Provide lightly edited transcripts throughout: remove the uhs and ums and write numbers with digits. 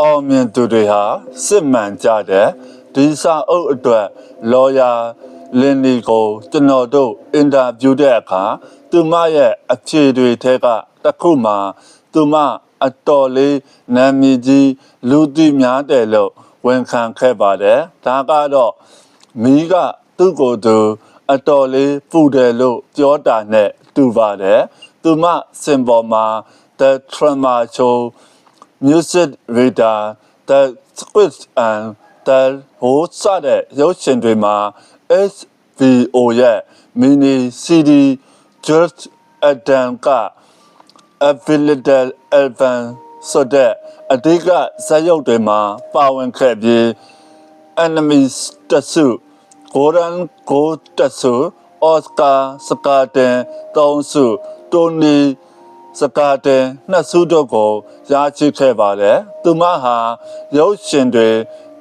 အောင်မြင်သူတွေဟာစစ်မှန်ကြတဲ့ဒီစာအုပ်အတွက်လော်ယာလင်နီကိုကျွန်တော်တို့အင်တာဗျူးတဲ့အခါသူမရဲ့အဖြေတွေထဲကတစ်ခုမှာသူမအတော်လေးနာမည်ကြီးလူသိများတယ်လို့ဝန်ခံခဲ့ပါတယ်ဒါကတော့မီးကသူ့ကိုယ်သူအတော်လေးပူတယ်လို့ပြောတာနဲ့တူပါတယ်သူမစင်ပေါ်မှာ The Trema Show Music Reader The Squid and The Host စတဲ့ရုပ်ရှင်တွေမှာ SVO ရဲ့ mini CD Just Adam က Available Album ဆိုတဲ့အဓိကဇာတ်ရုပ်တွေမှာပါဝင်ခဲ့ပြီး Enemies တစု Golden Gold တစု Oscar စကာတင်3စု Tony စကာတင်2စုတို့ကိုရရှိခဲ့ပါတယ်သူမဟာရုပ်ရှင်တွေ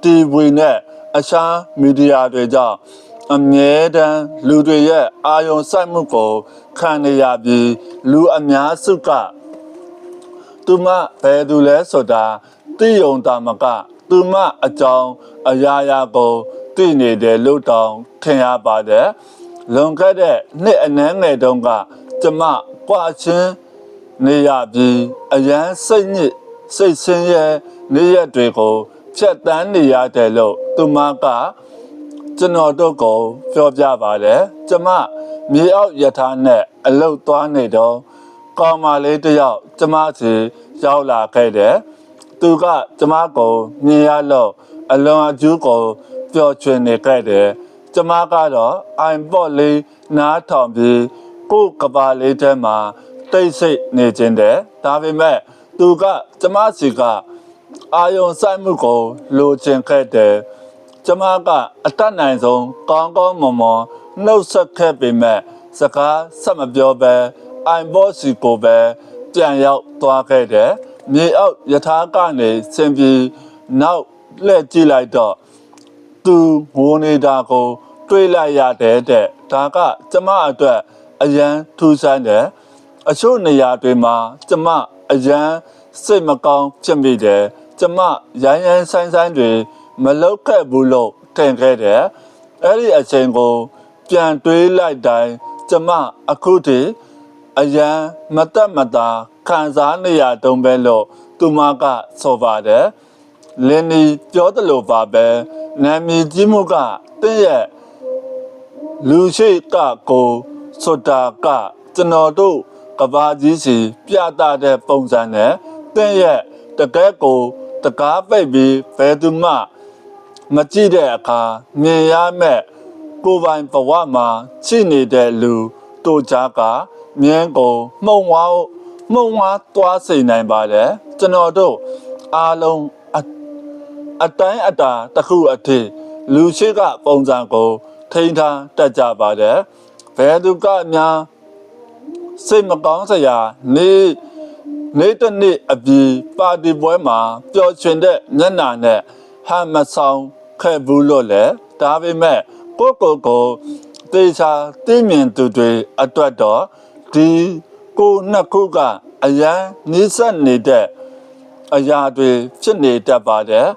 TV နဲ့အခြားမီဒီယာတွေကြောင့်အမြဲတမ်းလူတွေရဲ့အာရုံစိုက်မှုကိုခံနေရပြီးလူအများစုကသူမဘယ်သူလဲဆိုတာသိယုံတာမကသူမအကြောင်းအရာရာကိုသိနေတယ်လို့တောင်ထင်ရပါတယ်လွန်ခဲ့တဲ့နှစ်အနည်းငယ်တုန်းကကျမကွာချင်းနေရပြီးအရန်စိတ်ညစ်စိတ်ဆင်းရဲနေရတွေကိုဖြတ်တန်းနေရတယ်လို့သူမကကျွန်တော်တို့ကိုပြောပြပါတယ်ကျမမြေအောက်ယထာနဲ့အလုတ်သွားနေတော့ကောင်မလေးတယောက်ကျမစီရောက်လာခဲ့တယ်သူကကျမကိုမြင်ရလို့အလွန်အကျူးကိုပျော်ရွှင်နေခဲ့တယ်ကျမကတော့အိုင်ပေါ့လေးနားထောင်ပြီးကိုယ်ကဘာလေးထဲမှာတိတ်ဆိတ်နေခြင်းတဲ့ဒါပေမဲ့သူကကျမစီကအာယုံစိုက်မှုကိုလိုချင်ခဲ့တယ်ကျမကအတတ်နိုင်ဆုံးကောင်းကောင်းမွန်မွန်နှုတ်ဆက်ခဲ့ပေမဲ့စကားဆက်မပြောဘဲအိုင်ဘော့စီကိုပဲပြန်ရောက်သွားခဲ့တယ်မြေအောက်ယထာကနေဆင်ပြီးနောက်လှည့်ကြည့်လိုက်တော့သူငိုနေတာကိုတွေးလိုက်ရတယ်တဲ့ဒါကကျမအတွက်အရန်ထူးဆန်းတယ်အချို့နေရာတွေမှာကျမအရန်စိတ်မကောင်းဖြစ်မိတယ်ကျမရိုင်းရိုင်းဆိုင်ဆိုင်တွေမလောက်ခဲ့ဘူးလို့ထင်ခဲ့တယ်အဲ့ဒီအချိန်ကိုပြန်တွေးလိုက်တိုင်းကျမအခုတည်းအရန်မတက်မတာခံစားနေရတုံးပဲလို့သူမကဆိုပါတယ်လင်းနီပြောတယ်လို့ပါပဲနာမည်ကြီးမှုကတင့်ရဲ့လူရှိကကိုဆိုတာကကျွန်တော်တို့ကဘာကြီးစီပြတာတဲ့ပုံစံနဲ့တင့်ရဲ့တကယ်ကိုတကားပိတ်ပြီးဘယ်သူမှမကြည့်တဲ့အခါမြင်ရမဲ့ကိုယ်ပိုင်ဘဝမှာရှိနေတဲ့လူတို့ကြားကမြင်းကိုမှုံဝါသွားစေနိုင်ပါတယ်ကျွန်တော်တို့အားလုံးအတိုင်းအတာတစ်ခုအထိလူရှိကပုံစံကိုထိန်းထားတတ်ကြပါတယ်ဘယ်သူကများစိတ်မကောင်းစရာနေ့တစ်နေ့အပြီးပါတီပွဲမှာပျော်ရွှင်တဲ့မျက်နှာနဲ့ဟန်မဆောင်ခဲ့ဘူးလို့လေဒါပေမဲ့ကိုတေချာသိမြင်သူတွေအတွက်တော့ဒီကိုနှစ်ခုကအရန်နှိစက်နေတဲ့အရာတွေဖြစ်နေတတ်ပါတယ်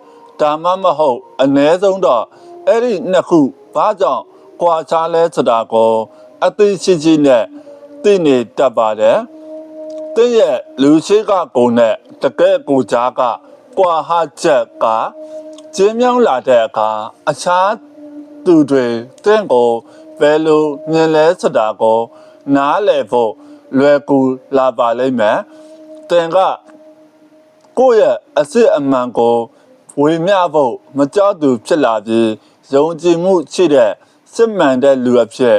ဒါမှမဟုတ်အ ਨੇ ဆုံးတော့အဲ့ဒီနှစ်ခုဘာကြောင့်ကွာခြားလဲဆိုတာကိုအသိရှိနဲ့သိနေတတ်ပါတယ်တင့်ရဲ့လူရှိကကိုနဲ့တကယ်ကိုကြားကကွာဟချက်ကကျင်းမြောင်းလာတဲ့အခါအခြားသူတွေတင့်ကိုဘယ်လိုမြင်လဲဆိုတာကိုနားလည်ဖို့လွယ်ကူလာပါလိမ့်မယ်တင်ကကိုယ့်ရဲ့အစစ်အမှန်ကိုဝေမျှဖို့မကြောက်သူဖြစ်လာပြီးယုံကြည်မှုရှိတဲ့စစ်မှန်တဲ့လူအဖြစ်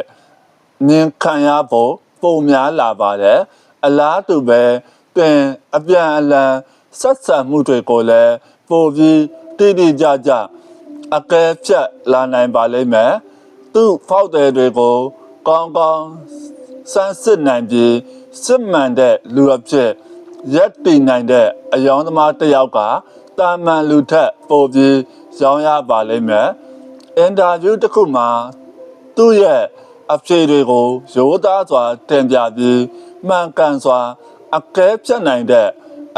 မြင်ခံရဖို့ပုံများလာပါတယ်အလားတူပဲတင်အပြန်အလှန်ဆက်ဆံမှုတွေကိုလည်းပိုပြီးတိကျကျအကဲဖြတ်လာနိုင်ပါလိမ့်မယ်သူ့ဖောက်တယ်တွေကိုကောင်းကောင်းစမ်းစစ်နိုင်ပြီးစစ်မှန်တဲ့လူအဖြစ်ရက်တည်နိုင်တဲ့အယောင်သမားတစ်ယောက်ကတာမန်လူထက်ပိုပြီးရောင်းရပါလိမ့်မယ်အင်တာဗျူးတစ်ခုမှာသူ့ရဲ့အဖြေတွေကိုရိုးသားစွာတင်ပြပြီးမှန်ကန်စွာအကဲဖြတ်နိုင်တဲ့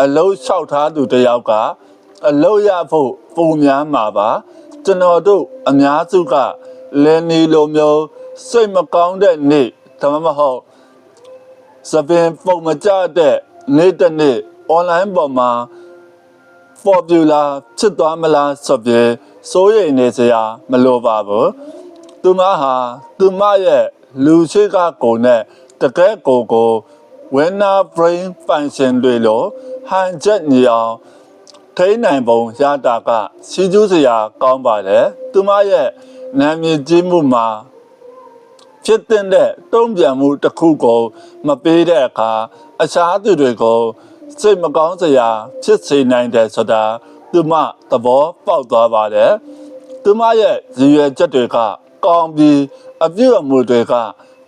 အလုံးလျှောက်ထားသူတစ်ယောက်က အလို့ရဖို့ပုံများမှာပါကျွန်တော်တို့အများစုကလင်းနီလိုမျိုးစိတ်မကောင်းတဲ့နေ့ဒါမှမဟုတ်စပင်ပုံမကြတဲ့နေ့တစ်နေ့ online ပေါ်မှာ popular ဖြစ်သွားမလားဆိုပြီးစိုးရိမ်နေစရာမလိုပါဘူးသူမဟာသူမရဲ့လူရှိကကိုနဲ့တကယ်ကို winner brain function တွေလို့ဟန်ချက်ညီအောင်ထိန်းနိုင်ပုံရတာကစီးကျူးစရာကောင်းပါတယ်သူမရဲ့နာမည်ကြီးမှုမှာဖြစ်တဲ့တုံ့ပြန်မှုတစ်ခုကိုမပေးတဲ့အခါအခြားသူတွေကိုစိတ်မကောင်းစရာဖြစ်စေနိုင်တယ်ဆိုတာသူမသဘောပေါက်သွားပါတယ်သူမရဲ့ရည်ရွယ်ချက်တွေကကောင်းပြီးအပြုအမူတွေက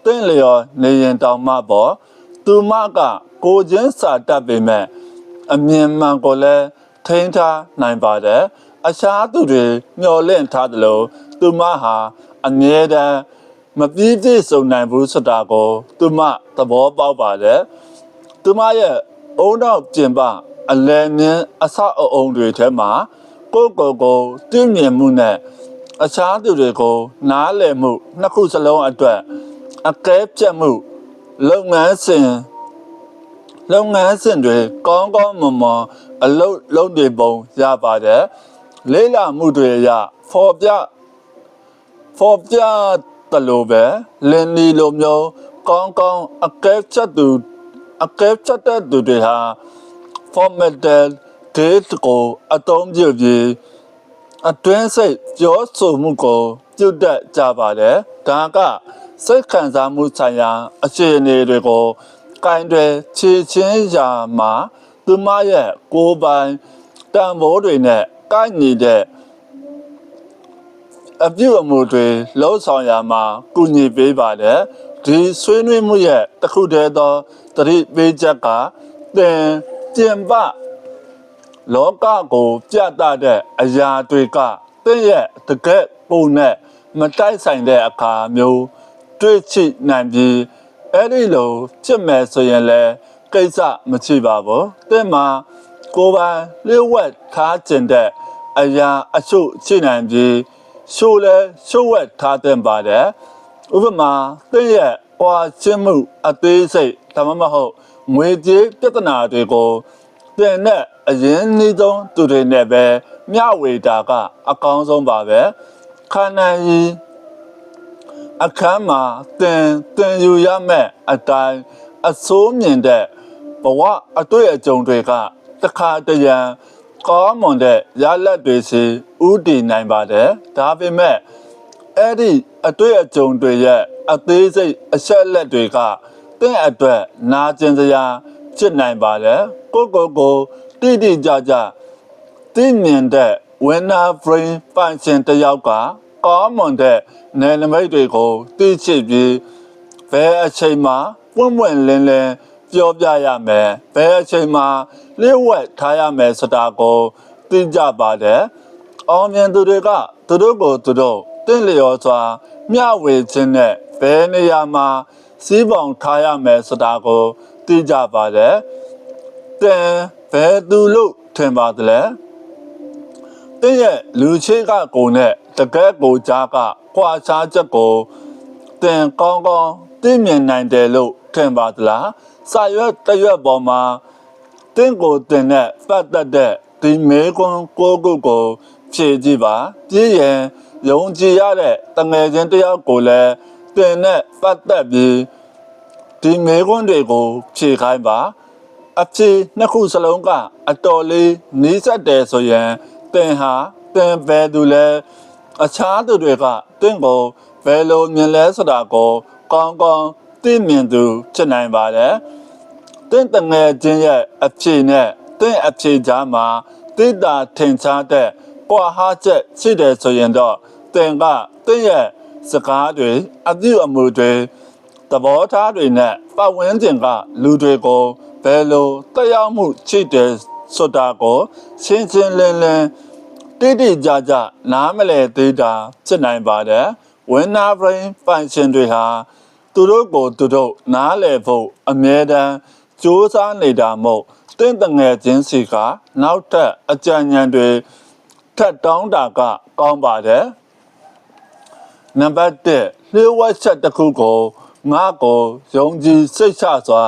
တင့်လျော်နေရင်တောင်မှပေါ့သူမကကိုချင်းစာတတ်ပေမဲ့အမြင်မှန်ကိုလည်းထိန်းထားနိုင်ပါတယ်အခြားသူတွေမျှော်လင့်ထားသလိုသူမဟာအမြဲတမ်းမပြည့်စုံနိုင်ဘူးဆိုတာကိုသူမသဘောပေါက်ပါတယ်သူမရဲ့အုံနောက်ကျင်ပအလယ်မြင်းအဆောက်အအုံတွေထဲမှာကိုတည်မြင်မှုနဲ့အခြားသူတွေကိုနားလည်မှုနှစ်ခုစလုံးအတွက်အကဲဖြတ်မှုလုပ်ငန်းစဉ်တွေကောင်းမွန်အလုပ်တွေပုံရပါတယ်လေးလာမှုတွေအရဖော်ပြတလို့ပဲလင်းနီလိုမျိုးကောင်းအကဲဖြတ်တဲ့သူတွေဟာ formatted date ကိုအသုံးပြုပြီးအတွင်းစိတ်ပြောဆိုမှုကိုပြုတ်တက်ကြပါတယ်ဒါကစိတ်ခံစားမှုဆိုင်ရာအခြေအနေတွေကိုကင်တွယ်ခြေချင်းရာမှာသူမရဲ့ကိုယ်ပိုင်တန်ဖိုးတွေနဲ့ကိုက်ညီတဲ့အပြုအမူတွေလှုပ်ဆောင်ရမှာကူညီပေးပါတယ်ဒီဆွေးနွေးမှုရဲ့တစ်ခုတည်းသောသတိပေးချက်ကသင်ကျင်ပလောကကိုပြသတဲ့အရာတွေကသင်ရဲ့တကယ့်ပုံနဲ့မတိုက်ဆိုင်တဲ့အခါမျိုးတွေ့ချိနိုင်ပြီးအဲ့ဒီလိုဖြစ်မယ်ဆိုရင်လည်းကိစ္စမရှိပါဘူးသင်မှာကိုယ်ပိုင်လျှို့ဝှက်ထားခြင်းတဲ့အရာအချို့ရှိနိုင်ပြီးရှို့ဝှက်ထားတဲ့ပါတယ်ဥပမာသင်ရဲ့ပွာချင်းမှုအသေးစိတ်ဒါမှမဟုတ်ငွေကြေးပြဿနာတွေကိုသင်နဲ့အရင်နှီးဆုံးသူတွေနဲ့ပဲမျှဝေတာကအကောင်းဆုံးပါပဲခန္ဓာကြီးအခမ်းမှာသင်ယူရမယ့်အတိုင်းအစိုးမြင်တဲ့ဘဝအတွေ့အကြုံတွေကတခါတရံကောင်းမွန်တဲ့ရလဒ်တွေစီဥတည်နိုင်ပါတယ်ဒါပေမဲ့အဲ့ဒီအတွေ့အကြုံတွေရဲ့အသေးစိတ်အချက်လက်တွေကသင်အတွက်နာကျင်စရာဖြစ်နိုင်ပါတယ်ကိုတိကြသိမြင်တဲ့ winner brain function တယောက်ကကောင်းမွန်တဲ့နယ်နိမိတ်တွေကိုသိရှိပြီးဘယ်အချိန်မှာပွင့်လင်းပြောပြရမယ်ဘယ်အချိန်မှာလျှို့ဝှက်ထားရမယ်ဆိုတာကိုသိကြပါတယ်အောင်မြင်သူတွေကသူတို့ကိုသူတို့တင့်လျော်စွာမျှဝေခြင်းနဲ့ဘယ်နေရာမှာစီးပေါင်ထားရမယ်ဆိုတာကိုသိကြပါတယ်သင်ဘယ်သူလို့ထင်ပါသလဲသင်ရဲ့လူချိကကိုနဲ့တကယ်ကိုကြားကခွာခြားချက်ကိုသင်ကောင်းသိမြင်နိုင်တယ်လို့ထင်ပါသလားစာရွက်တစ်ရွက်ပေါ်မှာသင်ကိုသင်နဲ့ပတ်သက်တဲ့ဒီမေကွန်းကိုဖြည့်ကြည့်ပါပြည့်ရင်ယုံကြည်ရတဲ့တငယ်ချင်းတယောက်ကိုလည်းသင်နဲ့ပတ်သက်ပြီးဒီမေကွန်းတွေကိုဖြည့်ခိုင်းပါအဖြေနှစ်ခုစလုံးကအတော်လေးနီးစပ်တယ်ဆိုရင်သင်ဘယ်သူလဲအခြားသူတွေကသင်ကိုဘယ်လိုမြင်လဲဆိုတာကိုကောင်းသိမြင်သူဖြစ်နိုင်ပါတယ်သင်တငယ်ချင်းရဲ့အဖြေနဲ့သင်အဖြေကြားမှာသိတာထင်ရှားတဲ့ကွာဟချက်ရှိတယ်ဆိုရင်တော့သင်ရဲ့စကားတွေအပြုအမူတွေသဘောထားတွေနဲ့ပတ်ဝန်းကျင်ကလူတွေကိုဘယ်လိုတက်ရောက်မှုရှိတယ်ဆိုတာကိုရှင်းလင်းတိကျနားမလည်သေးတာဖြစ်နိုင်ပါတယ် winner brain function တွေဟာသူတို့ကိုသူတို့နားလည်ဖို့အမြဲတမ်း ကြိုးစားနေတာမို့တင့်တငယ်ချင်းစီကနောက်ထပ်အကြံဉာဏ်တွေထပ်တောင်းတာကကောင်းပါတယ်နံပါတ်1လျှို့ဝှက်ချက်တစ်ခုကိုငါ့ကိုယုံကြည်စိတ်ချစွာ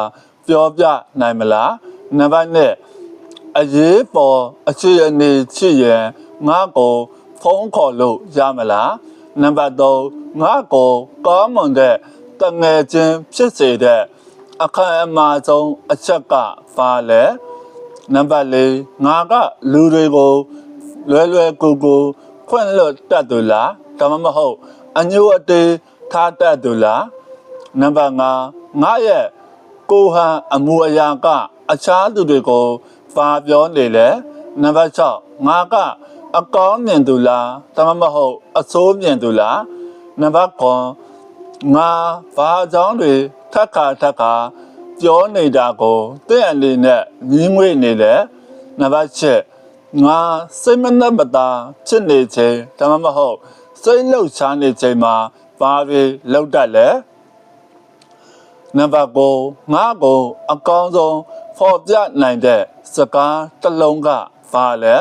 ပြောပြနိုင်မလားနံပါတ်2အရေးပေါ်အခြေအနေရှိရင်ငါ့ကိုဖုန်းခေါ်လို့ရမလားနံပါတ်3ငါ့ကိုကောင်းမွန်တဲ့တငယ်ချင်းဖြစ်စေတဲ့အခမ်းအနားဆုံးအချက်ကပါလဲနံပါတ်4ငါကလူတွေကိုလွယ်ကူခွင့်လွတ်တတ်သူလားဒါမှမဟုတ်အညိုအတေးထားတတ်သူလားနံပါတ်5ငါရဲ့ကိုဟန်အမူအရာကအခြားသူတွေကိုပါပြောနေလဲနံပါတ်6ငါကအကောင်းမြင်သူလားဒါမှမဟုတ်အဆိုးမြင်သူလားနံပါတ်9ငါဘာကြောင့်တွေထက်ခါပြောနေတာကိုတင့်အနေနဲ့ညင်းငွေနေလဲနံပါတ်7ငါစိတ်မနှက်မသာဖြစ်နေချိန်ဒါမှမဟုတ်စိတ်လှုပ်ရှားနေချိန်မှာဘာတွေလောက်တတ်လဲနံပါတ်9ငါကိုအကောင်းဆုံးဖော်ပြနိုင်တဲ့စကားတစ်လုံးကဘာလဲ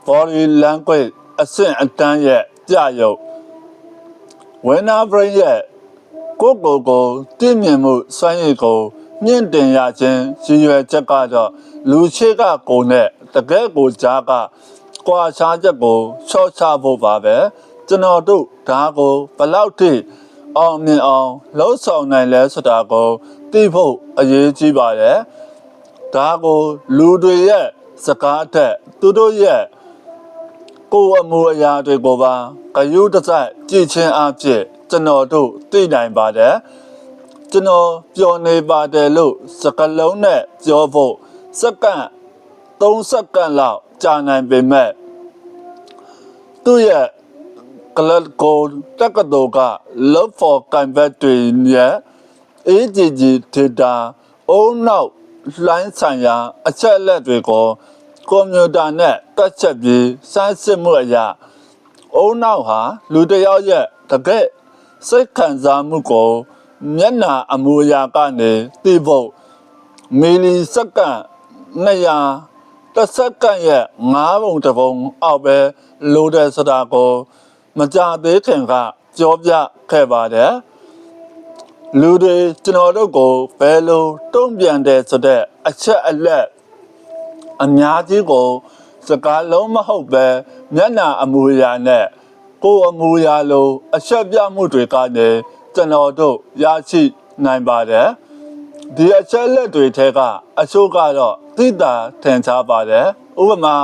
body language အဆင့်အတန်းရဲ့ကြရုပ်ဝိညာဉ် brain ရဲ့ကိုတည်မြင်မှုစွမ်းရည်ကိုမြင့်တင်ရခြင်းရည်ရွယ်ချက်ကတော့လူရှိကကိုနဲ့တကယ်ကိုကြားကကွာခြားချက်ကိုချော့ချဖို့ပါပဲကျွန်တော်တို့ဒါကိုဘလောက်ထိအောင်မြင်အောင်လှုပ်ဆောင်နိုင်လဲဆိုတာကိုသိဖို့အရေးကြီးပါတယ်ဒါကိုလူတွေရဲ့စကားထက်သူတို့ရဲ့ကိုယ်အမူအရာတွေကိုပါဂရုတစိုက်ကြည့်ချင်းအဖြစ်ကျွန်တော်တို့သိနိုင်ပါတယ်ကျွန်တော်ပြောနေပါတယ်လို့စကားလုံးနဲ့ပြောဖို့စက္ကန့်3စက္ကန့်လောက်ကြာနိုင်ပေမဲ့သူ့ရဲ့ကလတ်ကိုတက္ကသိုလ်က Love for Canvas တွေရဲ့ AGG data အုံနောက်လှိုင်းဆိုင်ရာအချက်အလက်တွေကိုကွန်ပျူတာနဲ့တွက်ချက်ပြီးစမ်းစစ်မှုအရာအုံနောက်ဟာလူတစ်ယောက်ရဲ့တကယ်စိတ်ခံစားမှုကိုမျက်နှာအမူအရာကနေသိဖို့မီလီစက္ကန့်200တစ်စက္ကန့်ရဲ့9ပုံတစ်ပုံအောက်ပဲလိုတယ်ဆိုတာကိုမကြသေးခင်ကပြောပြခဲ့ပါတယ်လူတွေကျွန်တော်တို့ကိုဘယ်လိုတုံ့ပြန်တယ်ဆိုတဲ့အချက်အလက်အများကြီးကိုစကားလုံးမဟုတ်ပဲမျက်နှာအမူအရာနဲ့ကိုယ်အမူအရာလိုအချက်ပြမှုတွေကနေကျွန်တော်တို့ရရှိနိုင်ပါတယ်ဒီအချက်လက်တွေထဲကအချို့ကတော့သိတာထင်ရှားပါတယ်ဥပမာ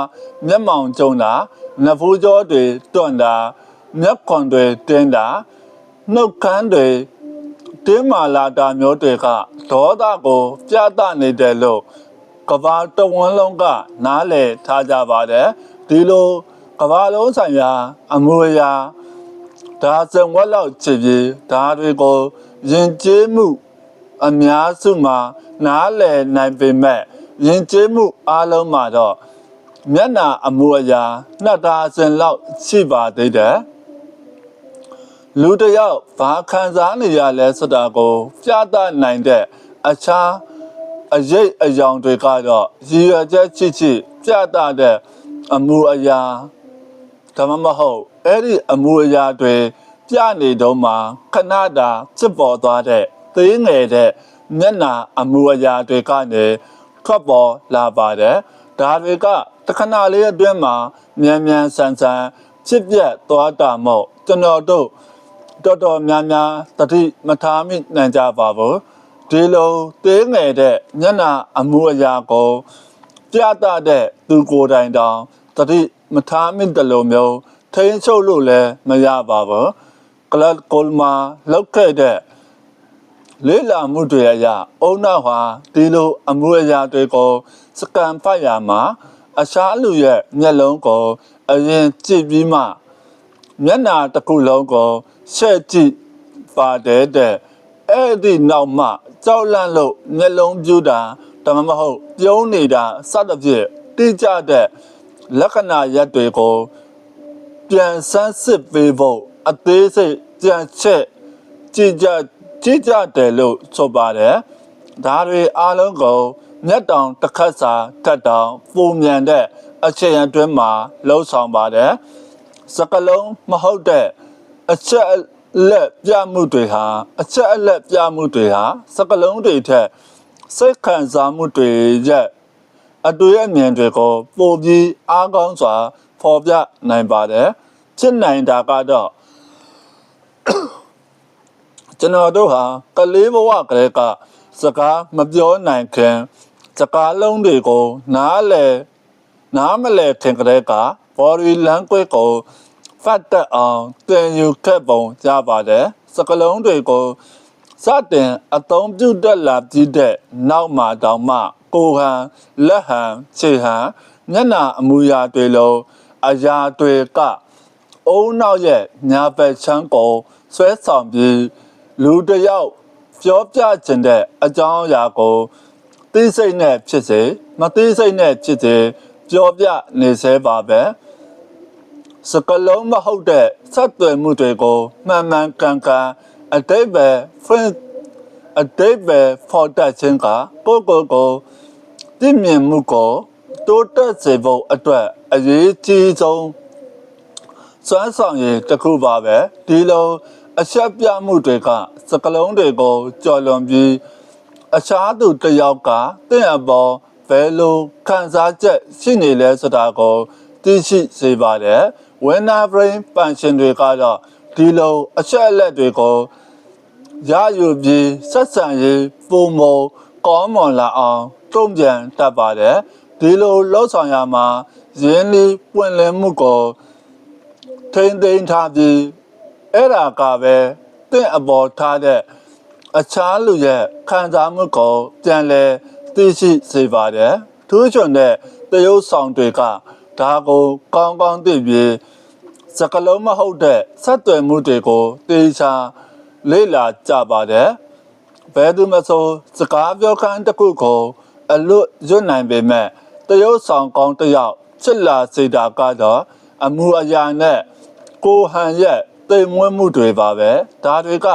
မျက်မှောင်ကျုံတာနဖူးကြောတွေတွန့်တာမျက်ခွန်တွေတင်းတာနှုတ်ခမ်းတွေတင်းမာလာတာမျိုးတွေကဒေါသကိုပြသနေတယ်လို့ကဘာတဝန်းလုံးကနားလည်ထားကြပါတယ်ဒီလိုကဘာလုံးဆိုင်ရာအမူအရာဒါစံဝက်လောက်ချစ်ပြီးဒါတွေကိုယဉ်ကျေးမှုအများစုမှာနားလည်နိုင်ပေမဲ့ယဉ်ကျေးမှုအားလုံးမှာတော့မျက်နှာအမူအရာ2000လောက်ရှိပါသေးတယ်လူတစ်ယောက်ဘာခံစားနေရလဲဆိုတာကိုပြသနိုင်တဲ့အခြားအရေးအယောင်တွေကတော့ရည်ရွယ်ချက်ချိပြသတဲ့အမူအရာဒါမှမဟုတ်အဲ့ဒီအမူအရာတွေပြနေတော့မှခဏတာဖြစ်ပေါ်သွားတဲ့သေးငယ်တဲ့မျက်နှာအမူအရာတွေကနေထွက်ပေါ်လာပါတယ်ဒါတွေကတခဏလေးအတွင်းမှာမြန်ဆန်ဖြစ်ပြသွားတာမို့ကျွန်တော်တို့တော်တော်များသတိမထားမိနိုင်ကြပါဘူးဒီလိုသေးငယ်တဲ့မျက်နှာအမူအရာကိုပြသတဲ့သူကိုယ်တိုင်တောင်သတိမထားမိတယ်လို့မျိုးထိန်းချုပ်လို့လည်းမရပါဘူးကလတ်ကိုမာလောက်ခဲ့တဲ့လေးလာမှုတွေအရာအုံနောက်ဟာဒီလိုအမူအရာတွေကိုစကန်ဖတ်ရမှာအခြားလူရဲ့မျက်လုံးကိုအရင်ကြည့်ပြီးမှမျက်နှာတစ်ခုလုံးကိုဆက်ကြည့်ပါတယ်တဲ့အဲ့ဒီနောက်မှကြောက်လန့်လို့မျက်လုံးပြူတာဒါမှမဟုတ်ပြုံးနေတာစသဖြင့်တိကျတဲ့လက္ခဏာရပ်တွေကိုပြန်ဆန်းစစ်ပေးဖို့အသေးစိတ်ကြံချက်ကြည့်ကြတယ်လို့ဆိုပါတယ် ဒါတွေအားလုံးကိုမျက်တောင်တစ်ခတ်စာထက်တောင်ပုံမြန်တဲ့အချိန်အတွင်းမှာလှုပ်ဆောင်ပါတယ်စကလုံးမဟုတ်တဲ့အချက်အလက်ပြမှုတွေဟာစကလုံးတွေထက်စိတ်ခံစားမှုတွေရဲ့အတွေ့အမြင်တွေကိုပိုပြီးအားကောင်းစွာဖော်ပြနိုင်ပါတယ်ချစ်နိုင်တာကတော့ကျွန်တော်တို့ဟာကလေးဘဝကလေးကစကားမပြောနိုင်ခင်စကားလုံးတွေကိုနားမလဲခင်ကလေးက body language ကိုဖတ်တတ်အောင်သင်ယူခဲ့ပုံကြပါတယ်စကားလုံးတွေကိုစတင်အသုံးပြုတတ်လာပြီးတဲ့နောက်မှာတောင်မှကိုဟန်လက်ဟန်ခြေဟန်မျက်နှာအမူအရာတွေလုံးအရာတွေကအုံနောက်ရဲ့ညာဘက်ချမ်းကိုဆွဲဆောင်ပြီးလူတစ်ယောက်ပြောပြခြင်းတဲ့အကြောင်းအရာကိုသိစိတ်နဲ့ဖြစ်စေမသိစိတ်နဲ့ဖြစ်စေပြောပြနေစေပါပဲစကလုံးမဟုတ်တဲ့ဆက်သွယ်မှုတွေကိုမှန်မှန်ကန်ကန်အတိတ်ပဲဖော်တတ်ခြင်းကကိုသိမြင်မှုကိုတိုးတက်စေဖို့အတွက်အရေးကြီးဆုံးစွမ်းဆောင်ရည်တစ်ခုပါပဲဒီလိုအချက်ပြမှုတွေကစကလုံးတွေကိုကြော်လွန်ပြီးအခြားသူတစ်ယောက်ကတင့်အပေါ်ဘယ်လိုခံစားချက်ရှိနေလဲဆိုတာကိုသိရှိစေပါတယ်ဝိညာဉ် brain ပန်ရှင်တွေကတော့ဒီလိုအချက်အလက်တွေကိုရယူပြီးဆက်ဆံရေးပုံမကောင်းမွန်လာအောင်တုံ့ပြန်တတ်ပါတယ်ဒီလိုလှုပ်ဆောင်ရမှာရင်းနှီးပွင့်လင်းမှုကိုထိန်းသိမ်းထားပြီးအဲ့ဒါကပဲတင့်အပေါ်ထားတဲ့အခြားလူရဲ့ခံစားမှုကိုပြန်လဲသိရှိစေပါတယ်ထူးချွန်တဲ့တရုပ်ဆောင်တွေကဒါကိုကောင်းကောင်းသိပြီးစကလုံးမဟုတ်တဲ့ဆက်သွယ်မှုတွေကိုတေချာလေ့လာကြပါတယ်ဘယ်သူမဆိုစကားပြောခိုင်းတစ်ခုကိုအလွတ်ရွတ်နိုင်ပေမဲ့တရုပ်ဆောင်ကောင်းတစ်ယောက်ချစ်လာစေတာကတော့အမှုအရာနဲ့ကိုဟန်ရဲ့တိမ်မွေးမှုတွေပါပဲဒါတွေက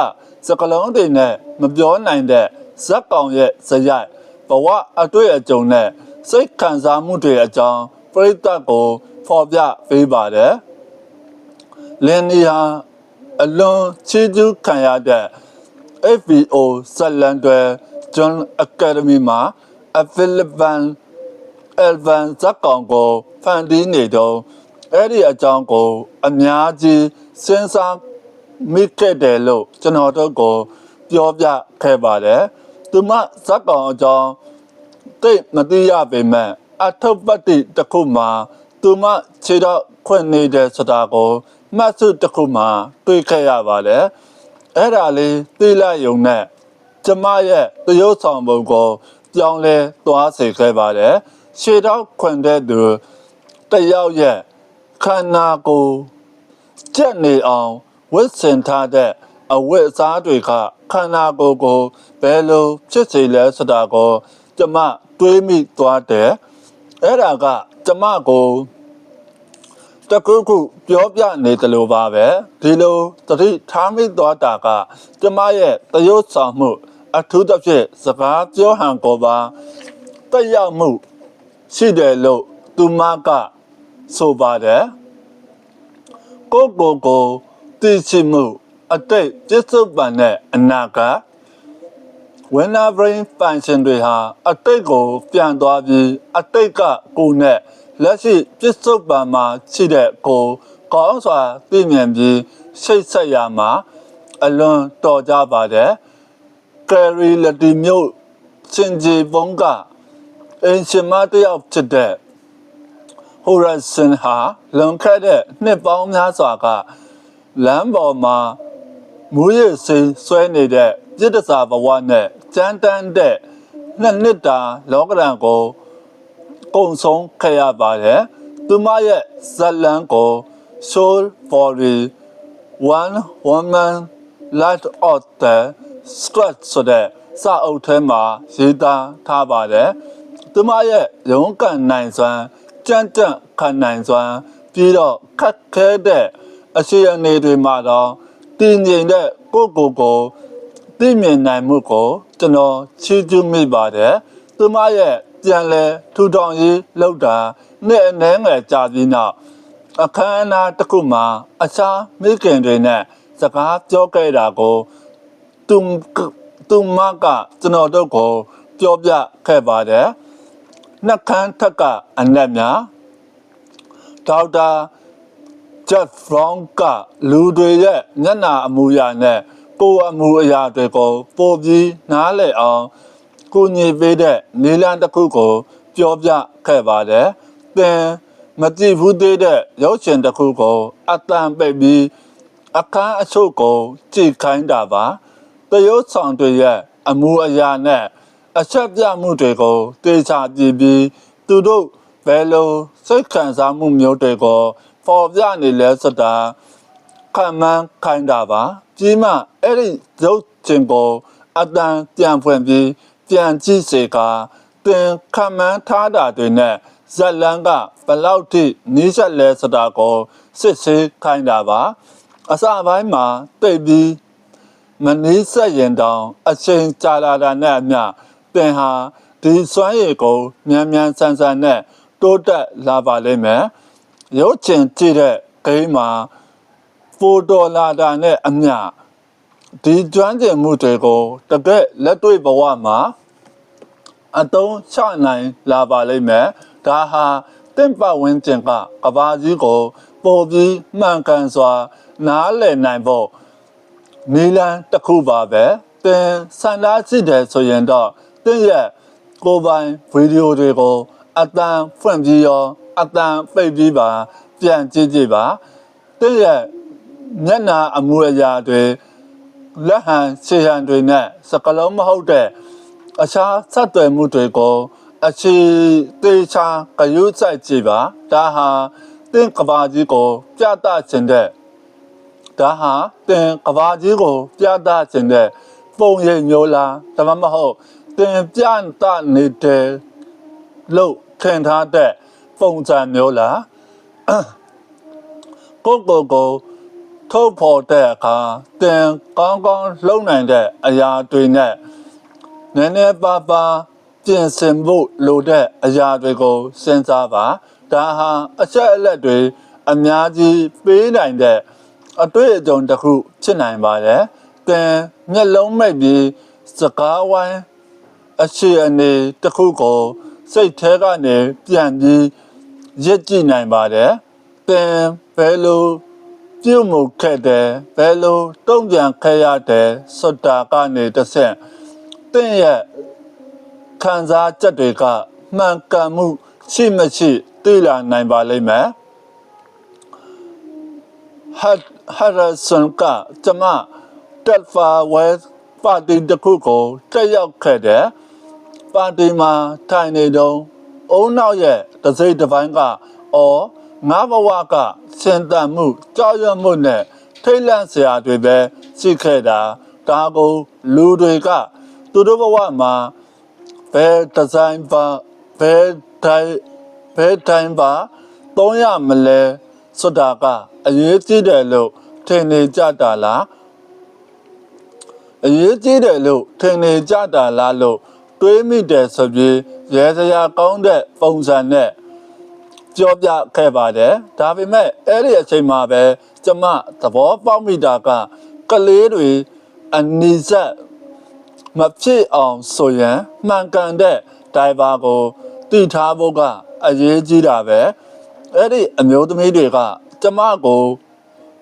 စကလုံးတွေနဲ့မပြောနိုင်တဲ့ဇက်ကောင်ရဲ့ဇရိုက်ဘဝအတွေ့အကြုံနဲ့စိတ်ခံစားမှုတွေအကြောင်းပရိသတ်ကိုဖော်ပြပေးပါတယ်လင်းနီဟာအလွန်ချီးကျူးခံရတဲ့ FBO ဇလန်တွေဂျွန်အကယ်ဒမီမှာအဖိလစ်ပန်အယ်ဗန်ဇက်ကောင်ကိုဖန်တီးနေတော့အဲ့ဒီအကြောင်းကိုအများကြီးစဉ်းစားမိခဲ့တယ်လို့ကျွန်တော်တို့ကိုပြောပြခဲ့ပါတယ်သူမဇက်ကောင်အကြောင်းသိမသိရပေမဲ့အထုပ်ပတ္တိတစ်ခုမှာသူမခြေတော့ခွင့်နေတဲ့စတာကိုမှတ်စုတစ်ခုမှာတွေ့ခဲ့ရပါတယ်အဲ့ဒါလေးသိလိုက်ရုံနဲ့ကျမရဲ့သရုပ်ဆောင်ပုံကိုပြောင်းလဲသွားစေခဲ့ပါတယ်ခြေတော့ခွင့်တဲ့သူတယောက်ရဲ့ခန္ဓာကိုယ်ကြက်နေအောင်ဝတ်ဆင်ထားတဲ့အဝတ်အစားတွေကခန္ဓာကိုယ်ကိုဘယ်လိုဖြစ်စေလဲဆိုတာကိုကျမတွေးမိသွားတယ်အဲ့ဒါကကျမကိုတကူပြောပြနေတယ်လို့ပါပဲဒီလိုသတိထားမိသွားတာကကျမရဲ့သရုပ်ဆောင်မှုအထူးသဖြင့်စကားပြောဟန်ကိုပါတက်ရောက်မှုရှိတယ်လို့သူမကဆိုပါတယ်ကိုသိရှိမှုအတိတ်ပြစ္ဆုတ်ပန်တဲ့အနာကဝိညာဉ် brain ပန်ရှင်တွေဟာအတိတ်ကိုပြန်သွားပြီးအတိတ်ကကိုယ်နဲ့လက်ရှိပြစ္ဆုတ်ပန်မှာရှိတဲ့ကိုကောင်းစွာသိမြင်ပြီးစိတ်ဆက်ရမှာအလွန်တော်ကြပါတယ်ကယ်ရီလက်တီမျိုးစင်ကြီးဘုံကအင်ရှင်မတယောက်ဖြစ်တဲ့ဟိုရက်ဆန်ဟာလွန်ခဲ့တဲ့နှစ်ပေါင်းများစွာကလမ်းပေါ်မှာမူရည်စိန်ဆွဲနေတဲ့ပြစ်ဒစာဘဝနဲ့ကြမ်းတမ်းတဲ့နှစ်တာလောကဓာတ်ကိုကုံဆုံးခဲ့ရပါတယ်သူမရဲ့ဇလံကို Soul for the One Woman Light of the Stress ဆိုတဲ့စာအုပ်ထဲမှာရေးသားထားပါတယ်သူမရဲ့ရုန်းကန်နိုင်စွမ်းကြမ်းခံနိုင်စွမ်းပြီးတော့ခက်ခဲတဲ့အရှိအနေတွေမှာတော့တည်ငြိမ်တဲ့ကိုတ သိမြင်နိုင်မှုကိုကျွန်တော်ချီးကျူးမိပါတယ်သူမရဲ့ပြန်လဲထူထောင်ရေးလောက်တာနဲ့အနှဲငယ်ကြာပြီးနောက်အခမ်းအနားတစ်ခုမှာအခြားမိခင်တွေနဲ့စကားပြောခဲ့တာကိုသူမကကျွန်တော်တို့ကိုပြောပြခဲ့ပါတယ်နှက်ခမ်းထက်ကအနက်များဒေါက်တာဂျက်ဖရောင်းကလူတွေရဲ့မျက်နှာအမူအရာနဲ့ကိုယ်အမူအရာတွေကိုပိုပြီးနားလည်အောင်ကိုညီပေးတဲ့နေလန်းတစ်ခုကိုပြောပြခဲ့ပါတယ်။သင်မကြည့်ဘူးသေးတဲ့ရုပ်ရှင်တစ်ခုကိုအတန်ပိတ်ပြီးအခန်းအချို့ကိုကြည့်ခိုင်းတာပါ။တရုတ်ဆောင်တွေရဲ့အမူအရာနဲ့အချက်ပြမှုတွေကိုတေချာကြည့်ပြီးသူတို့ဘယ်လိုစိတ်ခံစားမှုမျိုးတွေကိုပေါ်ပြနေလဲဆိုတာခံမှန်းခိုင်းတာပါပြီးမှအဲ့ဒီရုပ်ရှင်ကိုအတန်ပြန်ဖွင့်ပြီးပြန်ကြည့်စေကသင်ခံမှန်းထားတာတွေနဲ့ဇက်လန်းကဘယ်လောက်ထိနီးစပ်လဲဆိုတာကိုစစ်ဆေးခိုင်းတာပါအစပိုင်းမှာတိတ်ပြီးမနီးစပ်ရင်တောင်အချိန်ကြာလာတာနဲ့အမျှသင်ဟာဒီစွမ်းရည်ကိုမြန်မြန်ဆန်ဆန်နဲ့တိုးတက်လာပါလိမ့်မယ်ရုပ်ချင်ကြည့်တဲ့ဂိမ်းမှာဖိုတိုလာတာနဲ့အမျှဒီကျွမ်းကျင်မှုတွေကိုတကယ်လက်တွေ့ဘဝမှာအသုံးချနိုင်လာပါလိမ့်မယ်ဒါဟာတင့်ပတ်ဝန်းကျင်ကကဘာကြီးကိုပိုပြီးမှန်ကန်စွာနားလည်နိုင်ဖို့နီလန်တစ်ခုပါပဲသင်ဆန္ဒရှိတယ်ဆိုရင်တော့သင်ရဲ့ကိုယ်ပိုင်ဗီဒီယိုတွေကိုအတန်ဖွင့်ပြီးရောအတန်ပိတ်ပြီးပါပြန်ကြည့်ကြည့်ပါသင်ရဲ့မျက်နှာအမူအရာတွေလက်ဟန်ခြေဟန်တွေနဲ့စကလုံးမဟုတ်တဲ့အခြားဆက်သွယ်မှုတွေကိုအခြေသေးချာဂရုစိုက်ကြည့်ပါဒါဟာသင်ကဘာကြီးကိုပြသခြင်းတဲ့ဒါဟာသင်ကဘာကြီးကိုပြသခြင်းတဲ့ပုံရိပ်မျိုးလားဒါမှမဟုတ်သင်ပြသနေတဲ့လို့ထင်ထားတဲ့ပုံစံမျိုးလားကိုထုတ်ဖော်တဲ့အခါသင်ကောင်းကောင်းလုပ်နိုင်တဲ့အရာတွေနဲ့နည်းနည်းပါးပါးပြင်ဆင်ဖို့လိုတဲ့အရာတွေကိုစဉ်းစားပါဒါဟာအချက်အလက်တွေအများကြီးပေးနိုင်တဲ့အတွေ့အကြုံတစ်ခုဖြစ်နိုင်ပါတယ်သင်မျက်လုံးမိတ်ပြီးစကားဝိုင်းအခြေအနေတစ်ခုကိုစိတ်ထဲကနေပြန်ပြီးရစ်ကြည့်နိုင်ပါတယ်သင်ဘယ်လိုပြုမှုခဲ့တယ်ဘယ်လိုတုံ့ပြန်ခဲ့ရတယ်ဆိုတာကနေတစ်ဆင့်သင်ရဲ့ခံစားချက်တွေကမှန်ကန်မှုရှိမရှိသိလာနိုင်ပါလိမ့်မယ်ဟာရဆွန်ကကျမတက်ဖာဝဲပါတီတစ်ခုကိုတက်ရောက်ခဲ့တယ်ပါတီမှာထိုင်နေတော့အုံနောက်ရဲ့တစ်စိတ်တစ်ပိုင်းကငါဘဝကစင်တန်မှုကြောက်ရွံ့မှုနဲ့ထိတ်လန့်စရာတွေပဲရှိခဲ့တာဒါကိုလူတွေကသူတို့ဘဝမှာဘယ်ဒီဇိုင်းပါဘယ်တိုင်းပါသုံးရမလဲဆိုတာကအရေးကြီးတယ်လို့ထင်နေကြတာလားအရေးကြီးတယ်လို့ထင်နေကြတာလားလို့တွေးမိတယ်ဆိုပြီးရဲစရာကောင်းတဲ့ပုံစံနဲ့ပြောပြခဲ့ပါတယ်ဒါပေမဲ့အဲ့ဒီအချိန်မှာပဲကျမသဘောပေါက်မိတာကလေးတွေအနိစ္စမဖြစ်အောင်ဆိုရင်မှန်ကန်တဲ့ဒိုင်ဘာကိုတည်ထားဖို့ကအရေးကြီးတာပဲအဲ့ဒီအမျိုးသမီးတွေကကျမကို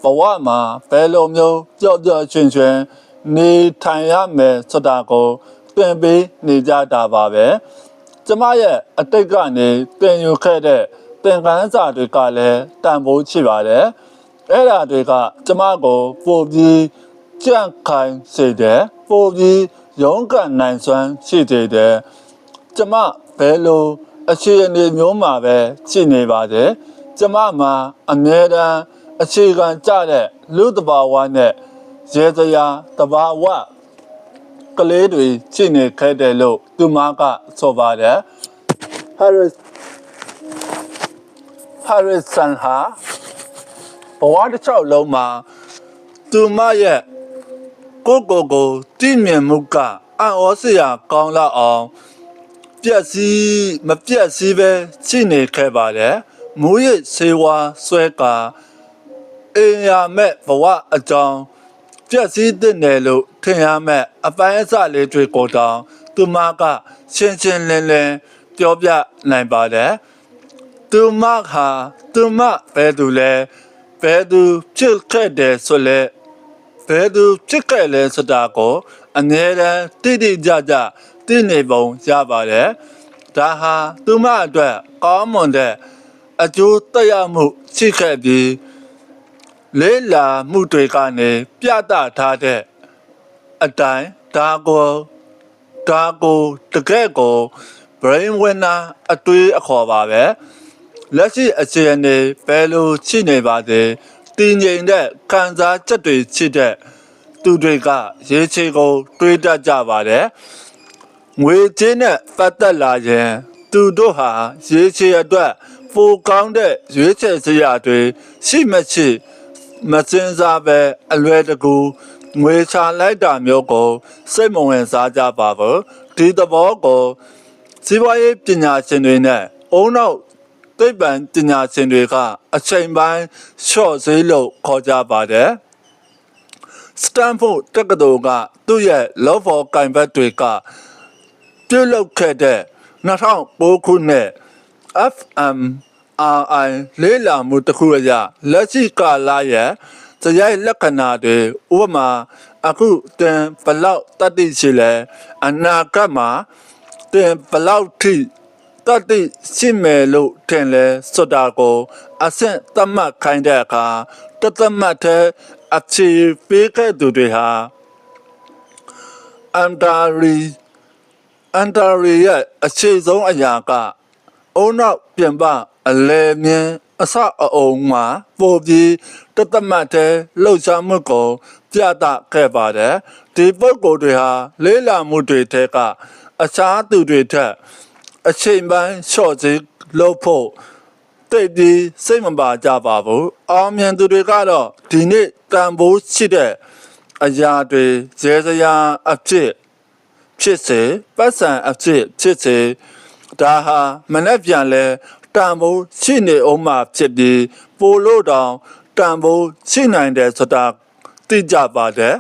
ဘဝမှာဘယ်လိုမျိုးကြောက်ရွံ့နေထိုင်ရမယ်ဆိုတာကိုသင်ပေးနေကြတာပါပဲကျမရဲ့အတိတ်ကနေသင်ယူခဲ့တဲ့သင်ခန်းစာတွေကလည်းတန်ဖိုးရှိပါတယ်အဲ့ဒါတွေကကျမကိုပိုပြီးကြန့်ခိုင်စေတယ်ပိုပြီးရုန်းကန်နိုင်စွမ်းရှိစေတယ်ကျမဘယ်လိုအခြေအနေမျိုးမှာပဲရှိနေပါတယ်ကျမမှာအမြဲတမ်းအခြေခံကြတဲ့လူတဘာဝနဲ့ရဲစရာတဘာဝကလေးတွေရှိနေခဲ့တယ်လို့သူမကဆိုပါတယ်ဟာရစ်ဆန်ဟာဘဝတစ်လျှောက်လုံးမှာသူမရဲ့ ကိုတိမြင်မှုကအံ့ဩစရာကောင်းလောက်အောင်မပြက်စီးပဲရှိနေခဲ့ပါတယ်မူရစ်စေဝါဆွဲကာအင်ယာမဲ့ဘဝအကြောင်းပြက်စီးတဲ့နယ်လို့ထင်ရမဲ့အပိုင်းအစလေးတွေကိုတောင်သူမကရှင်းရှင်းလင်းလင်းပြောပြနိုင်ပါတယ်သူမဘယ်သူလဲဘယ်သူဖြစ်ခဲ့တယ်ဆိုလဲဘယ်သူဖြစ်ခဲ့လဲဆိုတာကိုအငြင်းတန်းတိကျသိနေပုံရပါတယ်ဒါဟာသူမအတွက်ကောင်းမွန်တဲ့အကျိုးသက်ရောက်မှုရှိခဲ့ပြီးလေးလာမှုတွေကနေပြသထားတဲ့အတိုင်းဒါကိုတကယ်ကို brain winner အတွေးအခေါ်ပါပဲလက်ရှိအခြေအနေဘယ်လိုရှိနေပါသေးတည်ငြိမ်တဲ့ခံစားချက်တွေရှိတဲ့သူတွေကရေးချေကိုတွေးတတ်ကြပါတယ်ငွေကြေးနဲ့ပတ်သက်လာရင်သူတို့ဟာရေးချေအတွက်ပိုကောင်းတဲ့ရွေးချယ်စရာတွေရှိမရှိမစင်စားပဲအလွယ်တကူငွေချလိုက်တာမျိုးကိုစိတ်မဝင်စားကြပါဘူးဒီသဘောကိုစီးပွားရေးပညာရှင်တွေနဲ့အုံနောက်သိပ္ပံပညာရှင်တွေကအချိန်ပိုင်းလျှော့ဈေးလို့ခေါ်ကြပါတယ်စတန်ဖို့တက္ကသိုလ်ကသူ့ရဲ့လောဖော်ကင်ဘတ်တွေကပြုလုပ်ခဲ့တဲ့2009ခုနှစ် FMRI လေးလာမှုတစ်ခုအရလက်ရှိကာလရဲ့စရိုက်လက္ခဏာတွေဥပမာအခုတင်ဘလောက်တတ်သိရှိလဲအနာဂတ်မှာတင်ဘလောက်ထိတတ်သိရှိမယ်လို့ထင်လဲဆိုတာကိုအဆင့်သတ်မှတ်ခိုင်းတဲ့အခါတသမတ်တဲ့အဖြေပေးခဲ့သူတွေဟာအန်တာရီရဲ့အခြေဆုံးအရာကအုံနောက်ပြင်ပအလဲမြင်အစအုံမှာပိုပြီးတသမတ်လှုပ်ရှားမှုကိုပြသခဲ့ပါတယ်ဒီပုဂ္ဂိုလ်တွေဟာလေးလာမှုတွေထဲကအခြားသူတွေထက်အချိန်ပိုင်းလျှော့ဈေးလုပ်ဖို့တိတ်ပြီးစိတ်မပါကြပါဘူးအောင်မြင်သူတွေကတော့ဒီနေ့တန်ဖိုးရှိတဲ့အရာတွေဇေစရာအဖြစ်စေပတ်စံအဖြစ်စေဒါဟာမနဲ့ပြန်လဲတန်ဖိုးရှိနေအောင်မှဖြစ်ပြီးပို့လို့တောင်တန်ဖိုးရှိနိုင်တယ်ဆိုတာသိကြပါတယ်